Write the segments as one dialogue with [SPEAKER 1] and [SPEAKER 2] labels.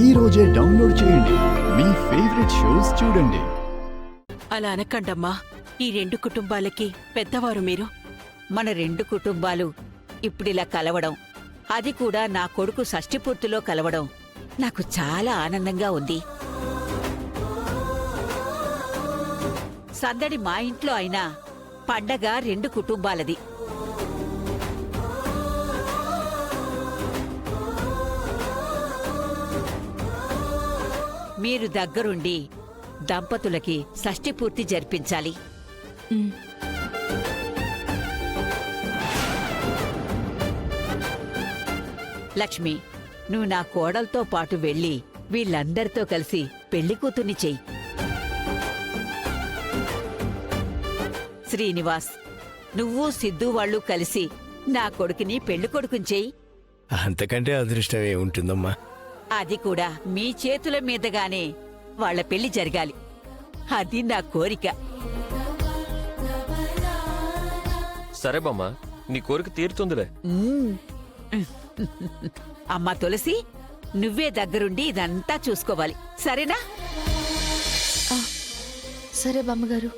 [SPEAKER 1] ఈ రోజే డౌన్లోడ్ చేయండి. మీ ఫేవరెట్ షోస్ చూడండి.
[SPEAKER 2] అలా అనకండమ్మా. ఈ 2 కుటుంబాలకి పెద్దవారు మీరు.
[SPEAKER 3] మన 2 కుటుంబాలు ఇప్పుడిలా కలవడం, అది కూడా నా కొడుకు షష్ఠిపూర్తిలో కలవడం నాకు చాలా ఆనందంగా ఉంది. సందడి మా ఇంట్లో అయినా పండగ 2 కుటుంబాలది. మీరు దగ్గరుండి దంపతులకి షష్ఠిపూర్తి జరిపించాలి. లక్ష్మి, నువ్వు నా కోడలతో పాటు వెళ్ళి వీళ్ళందరితో కలిసి పెళ్లి కూతుర్ని చెయ్యి. శ్రీనివాస్, నువ్వు సిద్ధు వాళ్ళు కలిసి నా కొడుకుని పెళ్లి కొడుకుని చెయ్యి.
[SPEAKER 4] అంతకంటే అదృష్టమే ఉంటుందమ్మా.
[SPEAKER 3] అది కూడా మీ చేతుల మీదగానే వాళ్ళ పెళ్లి జరగాలి. అది నా కోరిక.
[SPEAKER 5] సరే బామ్మ, నీ కోరిక తీరుతుందిలే.
[SPEAKER 3] అమ్మా తులసి, నువ్వే దగ్గరుండి ఇదంతా చూసుకోవాలి, సరేనా?
[SPEAKER 6] సరే బామ్మగారు.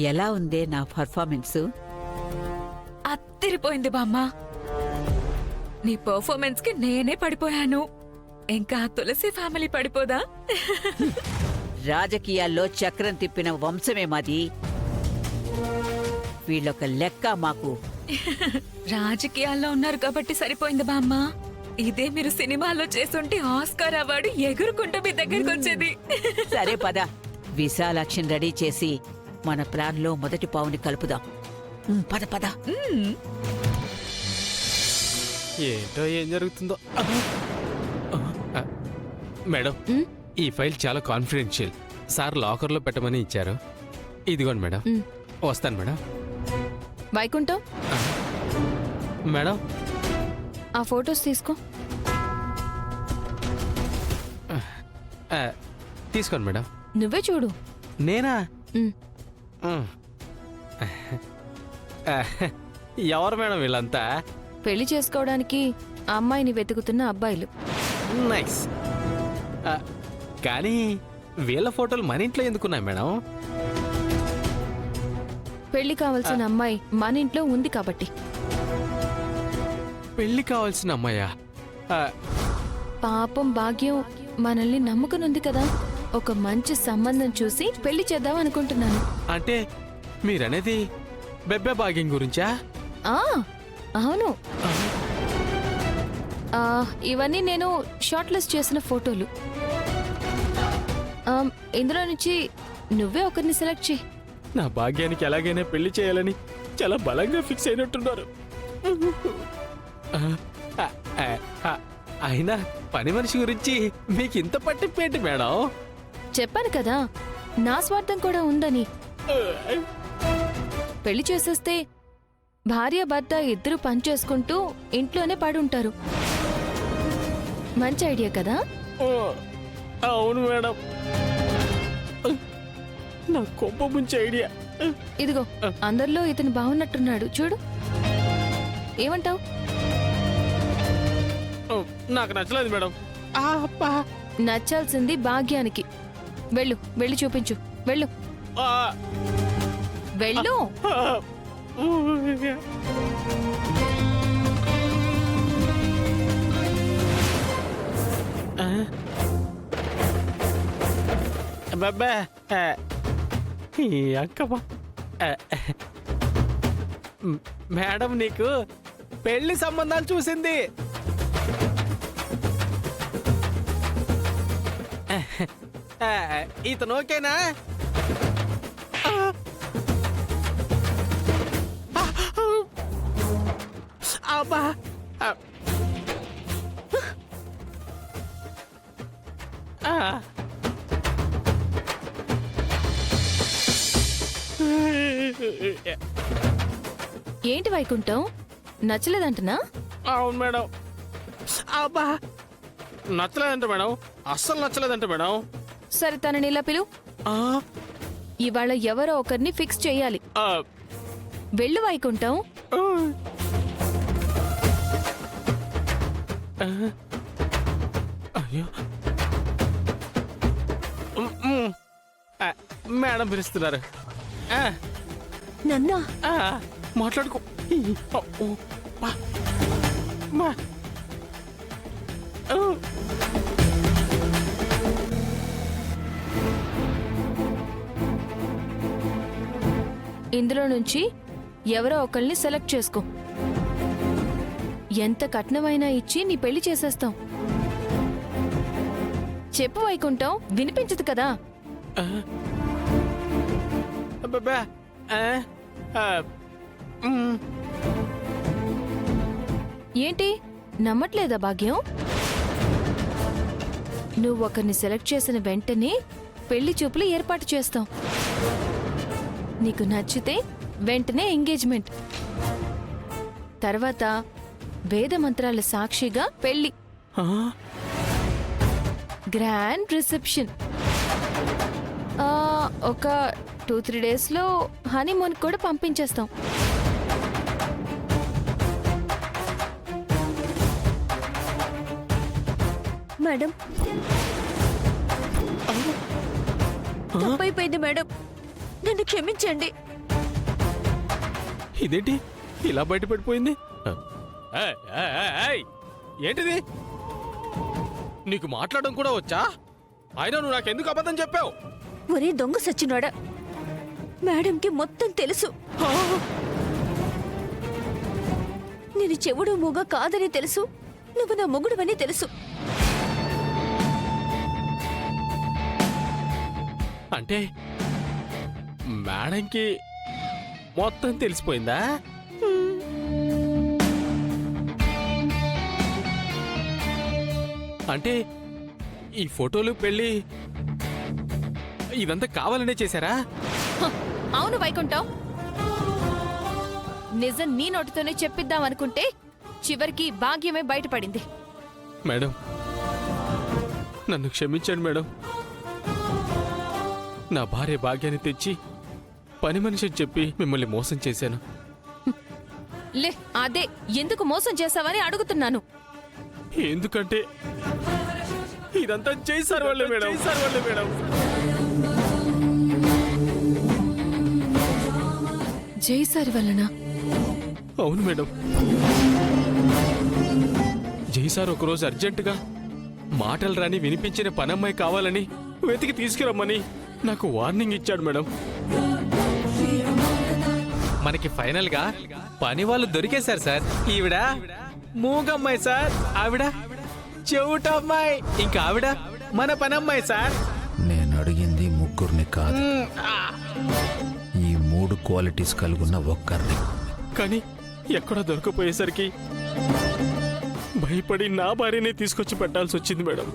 [SPEAKER 3] ఎలా ఉందే నా పర్ఫార్మెన్సు?
[SPEAKER 6] అత్తిరిపోయింది బామ్మ. నీ పర్ఫార్మెన్స్ కి నేనే పడిపోయాను. ఇంకా తులసి ఫ్యామిలీ పడిపోదా?
[SPEAKER 3] రాజకీయాల్లో చక్రం తిప్పిన వంశమే మాది. వీళ్ళొక లెక్క మాకు.
[SPEAKER 6] రాజకీయాల్లో ఉన్నారు కాబట్టి సరిపోయింది బామ్మ. ఇదే మీరు సినిమాలో చేసుంటే ఆస్కార్ అవార్డు ఎగురుకుంటూ మీ దగ్గరికి వచ్చేది.
[SPEAKER 3] సరే పద, విశాలాక్షిని రెడీ చేసి మన ప్లాన్ లో మొదటి పావుని కలుపుదాం. పద పద.
[SPEAKER 4] ఏంటో ఏం జరుగుతుందో. మేడం, ఈ ఫైల్ చాలా కాన్ఫిడెన్షియల్. సార్ లాకర్లో పెట్టమని ఇచ్చారు. ఇదిగోండి మేడం. వస్తాను మేడం.
[SPEAKER 6] వైకుంఠం,
[SPEAKER 4] మేడం
[SPEAKER 6] ఆ ఫొటోస్ తీసుకో.
[SPEAKER 4] తీసుకోండి మేడం.
[SPEAKER 6] నువ్వే చూడు.
[SPEAKER 4] నేనా? ఎవరు మేడం వీళ్ళంతా?
[SPEAKER 6] పెళ్లి చేసుకోవడానికి ఆ అమ్మాయిని వెతుకుతున్న అబ్బాయిలు.
[SPEAKER 4] నైస్. కానీ వీళ్ళ ఫోటోలు మన ఇంట్లో ఎందుకున్నాయి మేడం?
[SPEAKER 6] పెళ్లి కావాల్సిన అమ్మాయి మన ఇంట్లో ఉంది కాబట్టి.
[SPEAKER 4] పెళ్లి కావాల్సిన అమ్మాయా?
[SPEAKER 6] పాపం భాగ్యం మనల్ని నమ్ముకునుంది కదా. ఒక మంచి సంబంధం చూసి పెళ్లి చేద్దాం అనుకుంటున్నాను.
[SPEAKER 4] అంటే మీరనేది బెబ్బే భాగ్యం గురించా?
[SPEAKER 6] అవును. ఇవన్నీ నేను షార్ట్ లిస్ట్ చేసిన ఫోటోలు. ఇందులో నుంచి నువ్వే ఒకరిని సెలెక్ట్ చేయి.
[SPEAKER 4] నా భాగ్యానికి ఎలాగైనా పెళ్లి చేయాలని చాలా బలంగా ఫిక్స్ అయినట్టున్నారు. అయినా పని మనిషి గురించి మీకు ఇంత పట్టింపేంటి మేడం?
[SPEAKER 6] చెప్పాను కదా, నా స్వార్థం కూడా ఉందని. పెళ్లి చేసేస్తే భార్య భర్త ఇద్దరు పనిచేసుకుంటూ ఇంట్లోనే పడుంటారు. మంచి ఐడియా కదా?
[SPEAKER 4] అవును మేడం, నా కొంప ముంచే ఐడియా.
[SPEAKER 6] ఇదిగో, అందరిలో ఇతను బాగున్నట్టున్నాడు చూడు. ఏమంటావు?
[SPEAKER 4] నాకు నచ్చలేదు మేడం.
[SPEAKER 6] నచ్చాల్సింది భాగ్యానికి. వెళ్ళు, వెళ్ళి చూపించు. వెళ్ళు వెళ్ళు.
[SPEAKER 4] బాబా అక్కమ్మా, మేడం నీకు పెళ్లి సంబంధాలు చూసింది. ఇతను ఓకేనా? అబ్బా,
[SPEAKER 6] ఏంటి వైకుంఠం, నచ్చలేదంటనా?
[SPEAKER 4] అవును మేడం. అబ్బా, నచ్చలేదంట మేడం, అస్సలు నచ్చలేదంట మేడం.
[SPEAKER 6] సరే, తనని ఇలా పిలు.
[SPEAKER 4] ఆ,
[SPEAKER 7] ఇవాళ ఎవరో ఒకరిని ఫిక్స్ చేయాలి.
[SPEAKER 4] ఆ,
[SPEAKER 7] వెళ్ళు వైకుంఠం.
[SPEAKER 4] ఆ. ఆ. అయ్యో ఆ, మేడం పిలుస్తున్నారు. ఆ,
[SPEAKER 7] నన్నా
[SPEAKER 4] ఆ, మాట్లాడుకో. ఓ, పా. మా. ఓ.
[SPEAKER 7] ఇందులో నుంచి ఎవరో ఒకరిని సెలెక్ట్ చేసుకో. ఎంత కట్నమైనా ఇచ్చి నీ పెళ్లి చేసేస్తాం. చెప్పు వైకుంఠం, వినిపించదు కదా?
[SPEAKER 4] అబ్బబ్బా. ఆ, ఆ, మ్.
[SPEAKER 7] ఏంటి నమ్మట్లేదా భాగ్యం? నువ్వు ఒకరిని సెలెక్ట్ చేసిన వెంటనే పెళ్లి చూపులు ఏర్పాటు చేస్తాం. నీకు నచ్చితే వెంటనే ఎంగేజ్మెంట్, తర్వాత వేద మంత్రాల సాక్షిగా పెళ్లి,
[SPEAKER 4] ఆ,
[SPEAKER 7] గ్రాండ్ రిసెప్షన్. ఒక 2-3 డేస్లో హనీమూన్ కూడా పంపించేస్తాం.
[SPEAKER 8] మేడం, తప్పైపోయింది మేడం, నన్ను క్షమించండి.
[SPEAKER 4] ఇదేంటి ఇలా బయటపడిపోయింది? ఏయ్, ఏయ్, ఏయ్, ఏయ్, ఏంటిది? నీకు మాట్లాడడం కూడా వచ్చా? అయినా నువ్వు నాకెందుకు అబద్ధం చెప్పావు?
[SPEAKER 8] ఒరే దొంగ సచ్చినోడా, మేడంకి మొత్తం తెలుసు. నేను చెవుడు మూగ కాదని తెలుసు, నువ్వు నా మొగుడువని తెలుసు.
[SPEAKER 4] అంటే మేడంకి మొత్తం తెలిసిపోయిందా? అంటే ఈ ఫోటోలు పెళ్లి ఇదంతా కావాలనే చేశారా?
[SPEAKER 7] హ, అవును వైకుంఠం, నిజం నీ నోటితోనే చెప్పిద్దాం అనుకుంటే చివరికి భాగ్యమే బయటపడింది.
[SPEAKER 4] మేడం, నన్ను క్షమించండి మేడం. నా భార్య భాగ్యాన్ని తెచ్చి పని మనిషి చెప్పి మిమ్మల్ని మోసం చేశాను.
[SPEAKER 7] లే, అదే ఎందుకు మోసం చేశావని అడుగుతున్నాను.
[SPEAKER 4] ఎందుకంటే ఇదంతా చేశారు వాళ్ళే మేడం.
[SPEAKER 7] జైసారి వలన?
[SPEAKER 4] అవును మేడం. జైసార్ ఒకరోజు అర్జెంటుగా మాటలు రాని వినిపించిన పనమ్మాయి కావాలని వెతికి తీసుకురమ్మని నాకు వార్నింగ్ ఇచ్చాడు మేడం. మనకి ఫైనల్ గా పని వాళ్ళు దొరికేశారు సార్. ఈవిడ మూగమ్మాయి సార్, ఆవిడ చెవుటమ్మాయి, ఇంకా ఆవిడ మన పనమ్మాయి సార్.
[SPEAKER 9] నేను అడిగింది ముగ్గురిని కాదు, ఈ 3 క్వాలిటీస్ కలుగున్న ఒక్కరిని.
[SPEAKER 4] కానీ ఎక్కడో దొరకపోయేసరికి భయపడి నా భార్యనే తీసుకొచ్చి పెట్టాల్సి వచ్చింది మేడం.